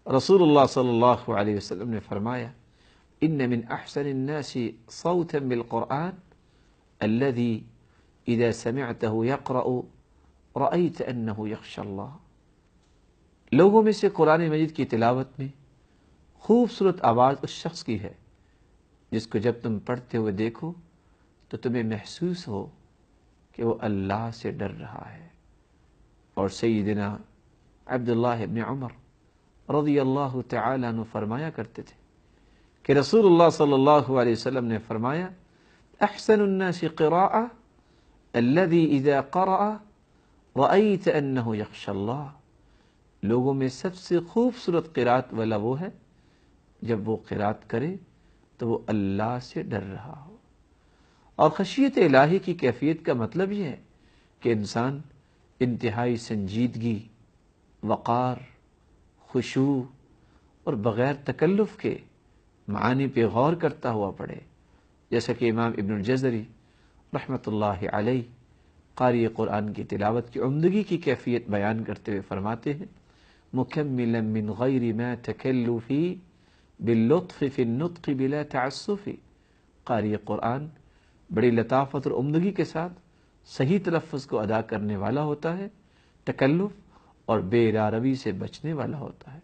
رسول اللہ صلی اللہ علیہ وسلم نے فرمایا ان من احسن الناس صوتا بالقرآن الذي اذا سمعته يقرأ رأيت انه يخشى اللہ، لوگوں میں سے قرآن مجید کی تلاوت میں خوبصورت آواز اس شخص کی ہے جس کو جب تم پڑھتے ہوئے دیکھو تو تمہیں محسوس ہو کہ وہ اللہ سے ڈر رہا ہے۔ اور سیدنا عبداللہ ابن عمر رضی اللہ تعالیٰ عنہ فرمایا کرتے تھے کہ رسول اللہ صلی اللہ علیہ وسلم نے فرمایا احسن الناس قراءة الذي اذا قرأ رأيت انه يخشى اللہ، لوگوں میں سب سے خوبصورت قرات والا وہ ہے جب وہ قرات کرے تو وہ اللہ سے ڈر رہا ہو۔ اور خشیت الہی کی کیفیت کا مطلب یہ ہے کہ انسان انتہائی سنجیدگی، وقار، خشوع اور بغیر تکلف کے معانی پہ غور کرتا ہوا پڑھے، جیسا کہ امام ابن الجزری رحمۃ اللہ علیہ قاری قرآن کی تلاوت کی عمدگی کی کیفیت بیان کرتے ہوئے فرماتے ہیں مکملا من غیر ما تکلفی باللطف فی النطق بلا تعسف، قاری قرآن بڑی لطافت اور عمدگی کے ساتھ صحیح تلفظ کو ادا کرنے والا ہوتا ہے، تکلف اور بے راروی سے بچنے والا ہوتا ہے۔